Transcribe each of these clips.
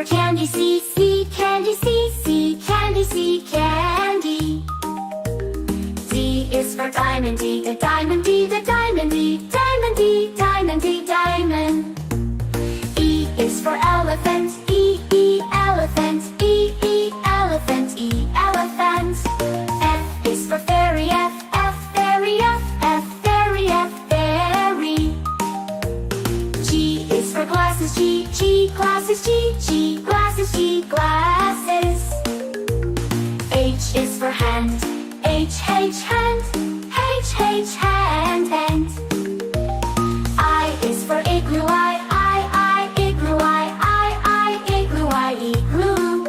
for candy, C, candy, C, candy, C, candy. D is for diamond, D, the diamond, D, the diamond, D, diamond, D, diamond, D, diamond. E is for elephant, E, elephant, E, elephant, E, elephant. F is for fairy, F, fairy, F, fairy, fairy. G is for glasses, G, glasses, G, glasses, G, glasses. H is for hand, H, hand, H, hand. I is for igloo, I, igloo, I, igloo, I, igloo.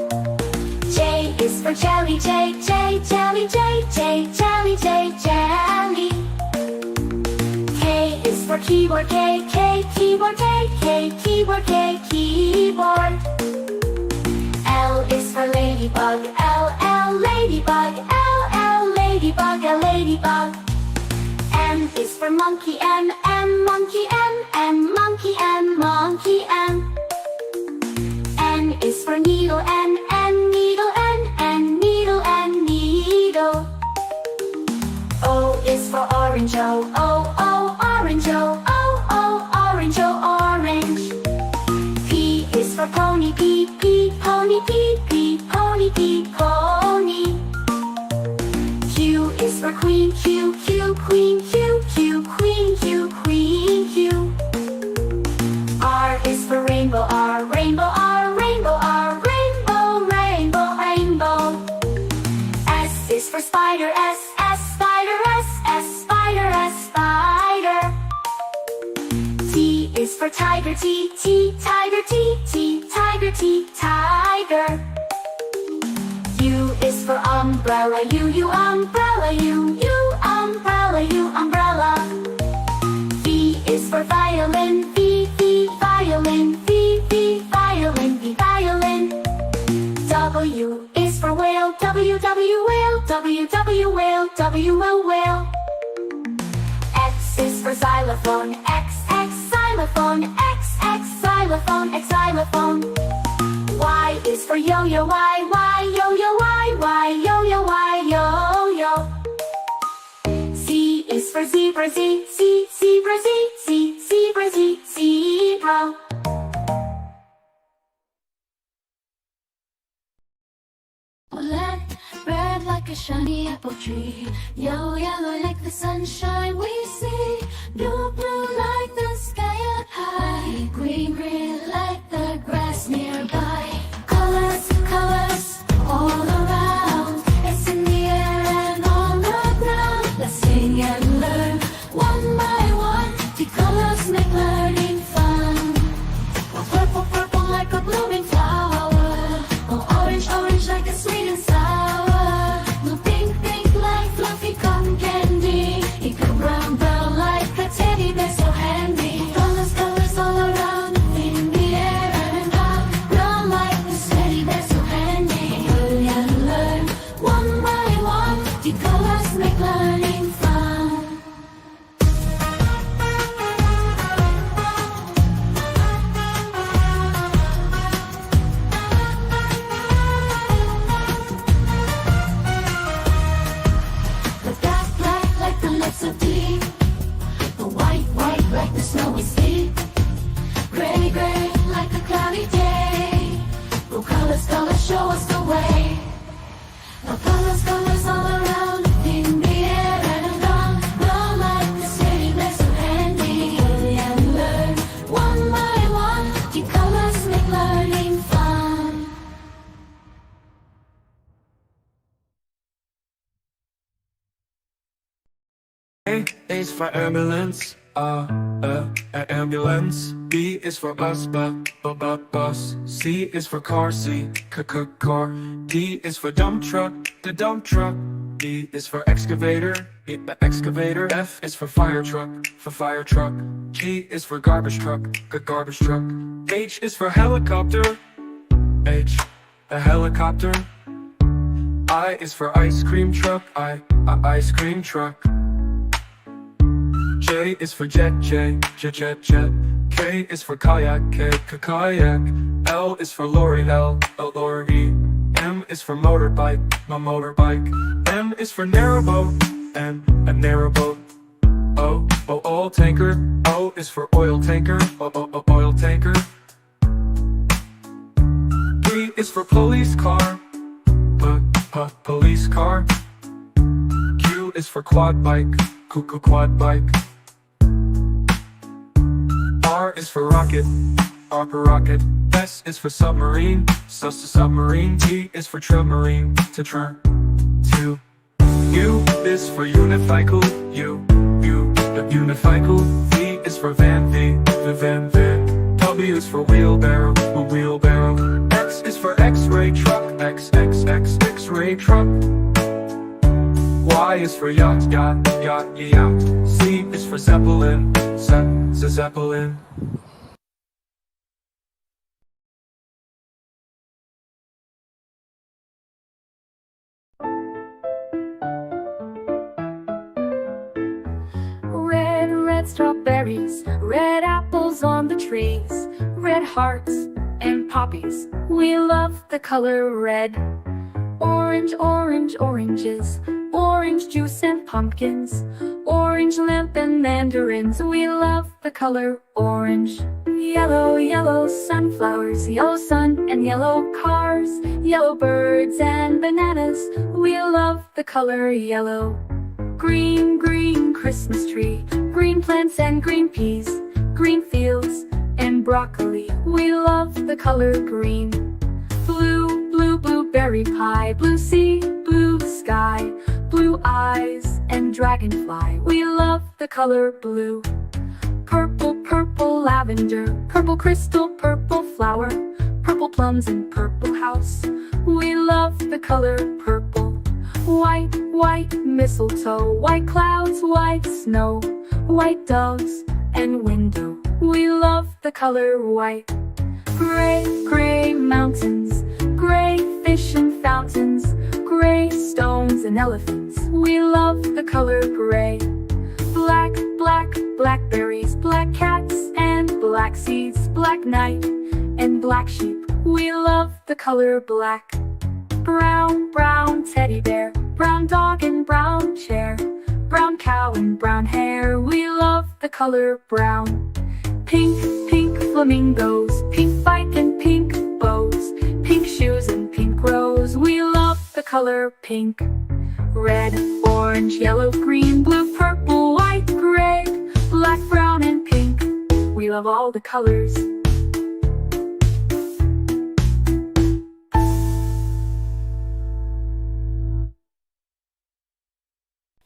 J is for jelly, J, jelly, jelly, jelly. K is for keyboard, K, keyboard, K, keyboard, keyboard. L is for ladybug, L, ladybug, L, ladybug, ladybug. M is for monkey, M, monkey, M, monkey, M, monkey, M. N is for needle, N, needle, N, needle, needle. O is for orange, O, orange, O, orange, orange. P is for pony, P, pony, P, pony, pony. Q is for queen, Q, queen, Q, queen, Q. R is for rainbow, R, rainbow, rainbow. S is for spider, S, spider, S, spider. T is for tiger, T, tiger, tiger, tiger. U is for umbrella, U, umbrella, U, umbrella, umbrella. V is for violin, V, violin, V, violin, violin. W is for whale, W, whale, W, whale, whale. X is for xylophone, X, xylophone, X, xylophone, xylophone. Y is for yo-yo, Y, yo-yo, Y, yo-yo. Z is for zebra, Z, zebra, Z, zebra, zebra. Black, red like a shiny apple tree. Yellow, yellow like the sunshine we see. Blue, blue like the sky up high. Green, green like the grass nearby. Colors, colors all around. It's in the air and on the ground. Let's sing and learn one by one. The colors make learning fun. Oh, purple, purple like a blooming flower. Oh, orange, orange like a sweet and sour. Blue, pink, pink like fluffy cotton candy. Eagle, brown, brown like a teddy bear so handy. Colors, colors all around. In the air and on ground like this teddy bear so handy. Learn and learn one by one. The colors make learning fun. The black, black like the lips of tea. The white, white like the snowy sea. Gray, gray like a cloudy day. Oh, colors, colors show us the way. The colors, colors all around. In the air and on like the city, they're so handy. Learn and learn one by one. The colors make learning fun. A is for ambulance, ambulance. B is for bus, bus. C is for car, car. D is for dump truck, the dump truck. E is for excavator, the excavator. F is for fire truck, G is for garbage truck, garbage truck. H is for helicopter, H, a helicopter. I is for ice cream truck, ice cream truck. J is for jet, jet. K is for kayak, kayak. L is for lorry, L-O-R-E. M is for motorbike, my motorbike. N is for narrowboat, N, a narrowboat. O, oil tanker, O is for oil tanker, oil tanker. P is for police car, police car. Q is for quad bike, quad bike. R is for rocket, rocket. S is for submarine, submarine. T is for submarine, to. U is for unicycle, unicycle. V is for van, van. W is for wheelbarrow, wheelbarrow. X is for X-ray truck, X-ray truck. Y is for yacht, yacht. Z is for zeppelin, zeppelin. Red strawberries, red apples on the trees, red hearts and poppies. We love the color red. Orange, oranges, orange juice and pumpkins, orange lamp and mandarins. We love the color orange. Yellow sunflowers, yellow sun and yellow cars, yellow birds and bananas. We love the color yellow. Green Christmas tree, green plants and green peas, green fields and broccoli. We love the color green. Blue blueberry pie, blue sea, blue sky, blue eyes and dragonfly. We love the color blue. Purple lavender, purple crystal, purple flower, purple plums and purple house. We love the color purple. White mistletoe, white clouds, white snow, white doves and window. We love the color white. Gray mountains, gray fish and fountains, gray stones and elephants. We love the color gray. Blackberries, black cats and black seeds, black night and black sheep. We love the color black. Brown teddy bear, brown dog and brown chair, brown cow and brown hair. We love the color brown. Pink flamingos, pink bike and pink bows, pink shoes and pink rose. We love the color pink. Red, orange, yellow, green, blue, purple, white, gray, black, brown and pink. We love all the colors.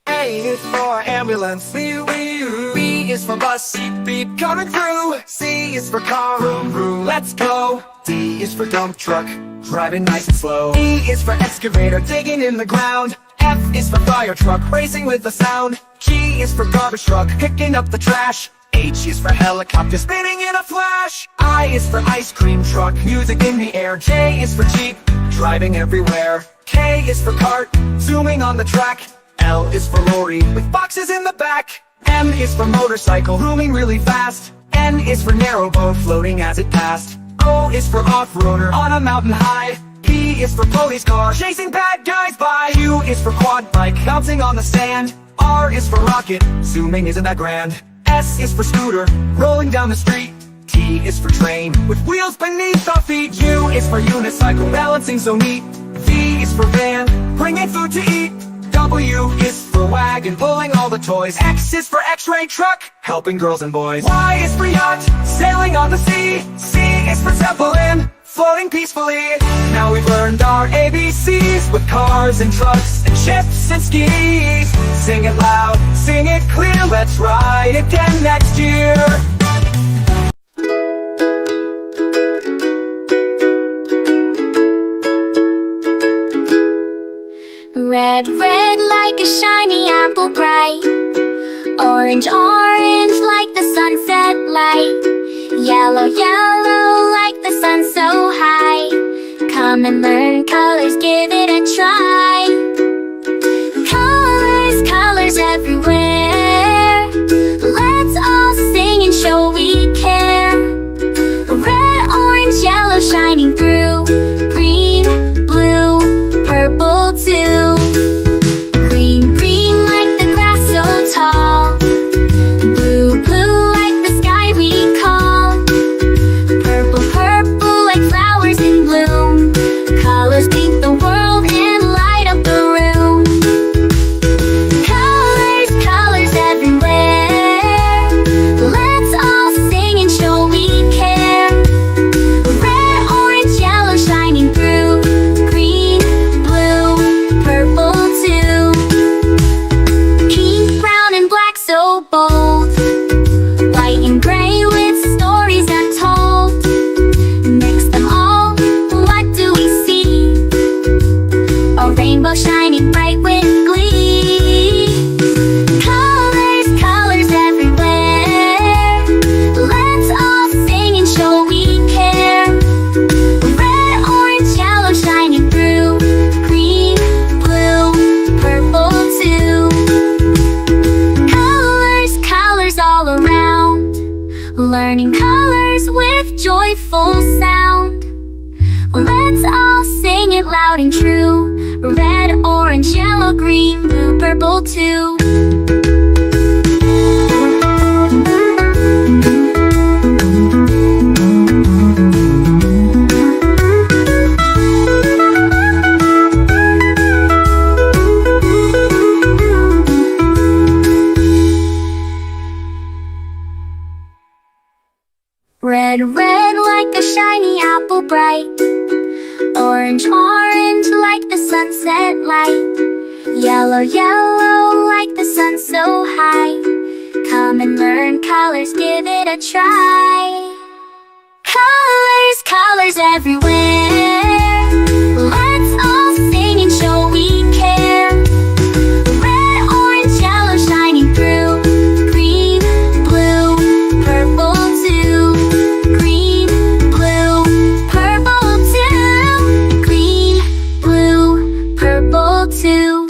A is for ambulance, B is for bus, beep coming through. C is for car, vroom, let's go. D is for dump truck, driving nice and slow. E is for excavator, digging in the ground. F is for fire truck, racing with the sound. G is for garbage truck, picking up the trash. H is for helicopter, spinning in a flash. I is for ice cream truck, music in the air. J is for jeep, driving everywhere. K is for cart, zooming on the track. L is for lorry, with boxes in the back. M is for motorcycle, zooming really fast. N is for narrowboat, floating as it passed. O is for off-roader, on a mountain high. P is for police car, chasing bad guys by. Q is for quad bike, bouncing on the sand. R is for rocket, zooming isn't that grand. S is for scooter, rolling down the street. T is for train, with wheels beneath our feet. U is for unicycle, balancing so neat. V is for van, bringing food to eat. W is for wagon, pulling all the toys. X is for X-ray truck, helping girls and boys. Y is for yacht, sailing on the sea. C is for zeppelin, floating peacefully. Now we've learned our ABCs, with cars and trucks and ships and skis. Sing it loud, sing it clear, let's ride again next year. Red like a shiny apple bright. Orange like the sunset light. Yellow like the sun so high. Come and learn colors, give it a try. Colors everywhere. Let's all sing and show we care. Red, orange, yellow, shine. colors with joyful sound. Let's all sing it loud and true. Red, orange, yellow, green, blue, purple too. Red, red like a shiny apple bright. Orange, orange like the sunset light. Yellow, yellow like the sun so high. Come and learn colors, give it a try. Colors, colors everywhere. Let's all sing and show we care. Red, orange, yellow shining through. Green, blue, purple too. Green, blue, purple too. Green, blue, purple too.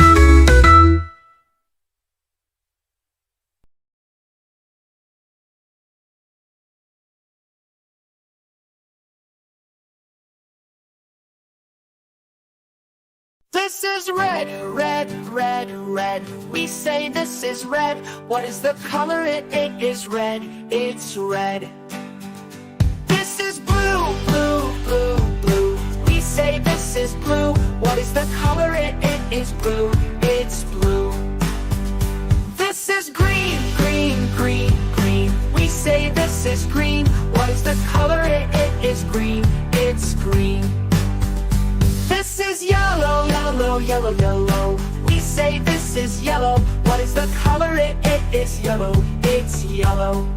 This is red, red, red, red. We say this is red. What is the color? It is red. It's red. This is blue, blue, blue, blue. We say this is blue. What is the color? It is blue. It's blue. This is green, green, green, green. We say this is green. What is the color? It is green. It's green. This is yellow, yellow, yellow, yellow. We say this is yellow. What is the color? It is yellow. It's yellow.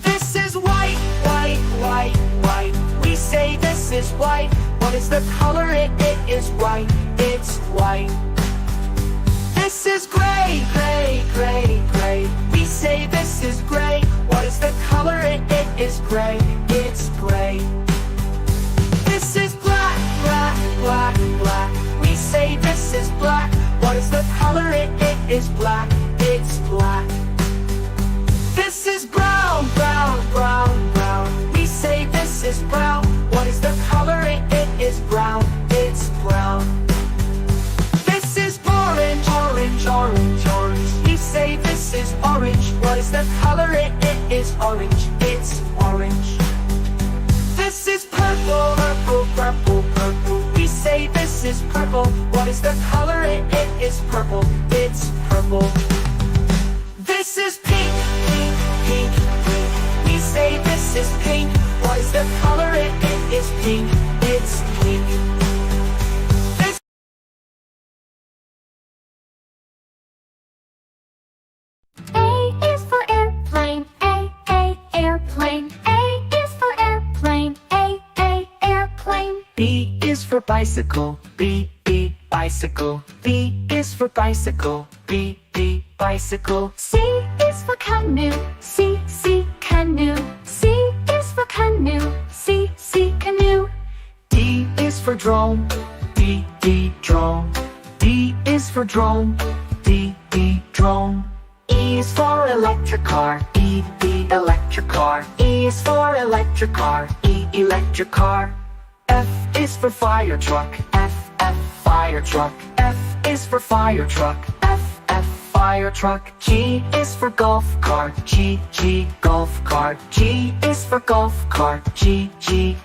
This is white, white, white, white. We say this is white. What is the color? It is white. It's white. This is gray, gray, gray, gray. We say this is gray. What is the color? It is gray. It's gray. This is black, black, black, black. We say this is black. What is the color? It is black. It's black. This is brown, brown, brown, brown. We say this is brown. What is the color? It is brown. It's brown. This is orange, orange, orange, orange. We say this is orange. What is the color? It is orange. It's orange. This is purple, purple, purple, purple. We say this is purple. What is the color? It is purple. It's purple. This is pink, pink, pink, pink. We say this is pink. What is the color? It is pink. It's pink. This A is for airplane. A, airplane. A is for airplane. A, airplane. B is for bicycle. B, bicycle. B is for bicycle. B, bicycle. C is for canoe. C, canoe. C is for canoe. C, canoe. D is for drone. D, drone. D is for drone. D, drone. E is for electric car. E, electric car. E is for electric car. E, electric car. F is for fire truck. F, fire truck. F is for fire truck. F, fire truck. G is for golf cart. G, golf cart. G is for golf cart. G,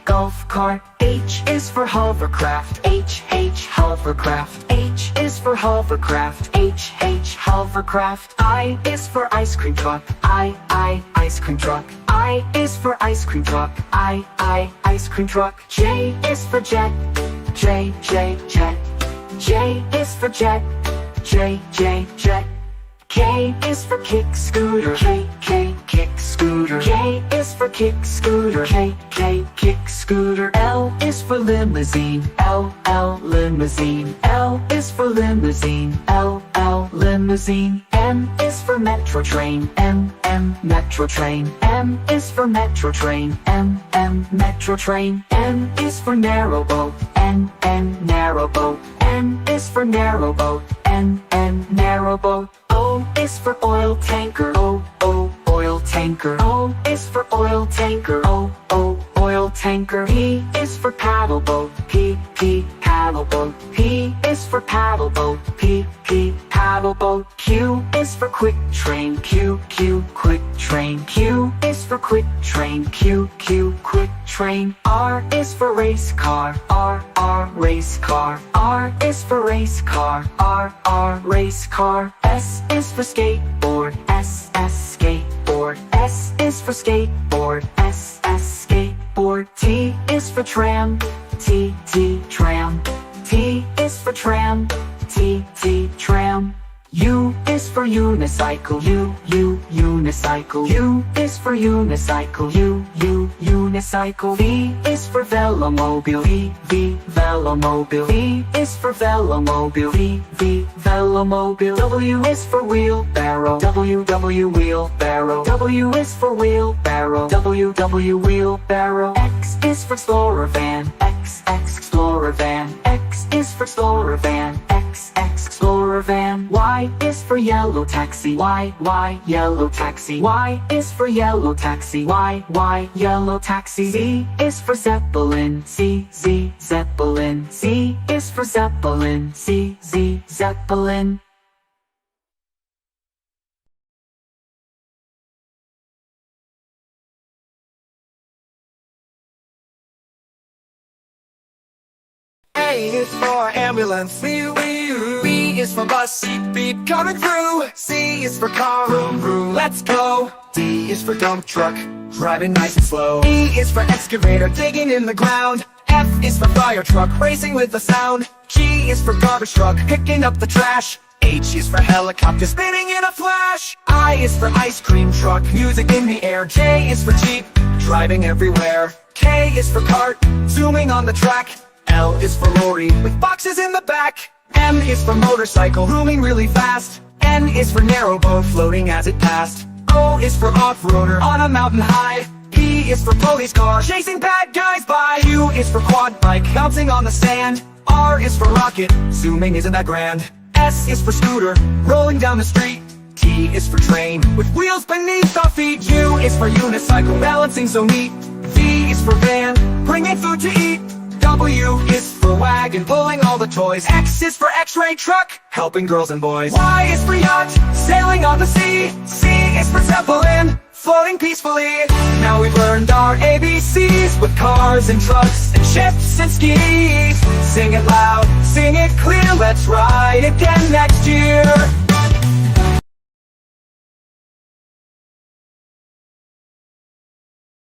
golf cart. H is for hovercraft. H, hovercraft. H is for hovercraft. H, hovercraft. I is for ice cream truck. I, ice cream truck. I is for ice cream truck. I, ice cream truck. J is for jet. J, jet. J is for jet. J, jet. K is for kick scooter. K, kick scooter. K is for kick scooter. K, kick scooter. L is for limousine. L, limousine. L is for limousine. L, limousine. M is for metro train. M, metro train. M is for metro train. M, metro train. N is for narrow boat. N, narrow boat. N is for narrow boat. N, narrow boat. O is for oil tanker. O, oil tanker. tanker. O is for oil tanker. O, oil tanker. P is for paddle boat. P, paddle boat. P is for paddle boat. P, paddle boat. Q is for quick train. Q, quick train. Q is for quick train. Q, quick train. R is for race car. R, race car. R is for race car. R, race car. S is for skateboard. S, skateboard. S is for skateboard. S, skateboard. T is for tram. T, tram. T is for tram. T, tram. U is for unicycle. U, unicycle. U is for unicycle. U, unicycle. V is for velomobile. V, velomobile. V is for velomobile. V, velomobile. W is for wheelbarrow. W, wheelbarrow. W is for wheelbarrow. W, wheelbarrow. X is for explorer van. X, explorer van. X is for explorer van. X, explorer van. Y is for yellow taxi. Y, yellow taxi. Y is for yellow taxi. Y, yellow taxi. Z is for zeppelin. Z, zeppelin. Z is for zeppelin. Z, zeppelin. A is for ambulance. B is for bus. Beep, coming through. C is for car. Vroom, let's go. D is for dump truck, driving nice and slow. E is for excavator, digging in the ground. F is for fire truck, racing with the sound. G is for garbage truck, picking up the trash. H is for helicopter, spinning in a flash. I is for ice cream truck, music in the air. J is for jeep, driving everywhere. K is for cart, zooming on the track. L is for lorry, with boxes in the back. M is for motorcycle, zooming really fast. N is for narrow boat, floating as it passed. O is for off-roader, on a mountain high. P is for police car, chasing bad guys by. Q is for quad bike, bouncing on the sand. R is for rocket, zooming isn't that grand. S is for scooter, rolling down the street. T is for train, with wheels beneath our feet. U is for unicycle, balancing so neat. V is for van, bringing food to eat. W is for wagon, pulling all the toys. X is for x-ray truck, helping girls and boys. Y is for yacht, sailing on the sea. C is for zeppelin, floating peacefully. Now we've learned our ABCs, with cars and trucks and ships and skis. Sing it loud, sing it clear, let's ride again next year.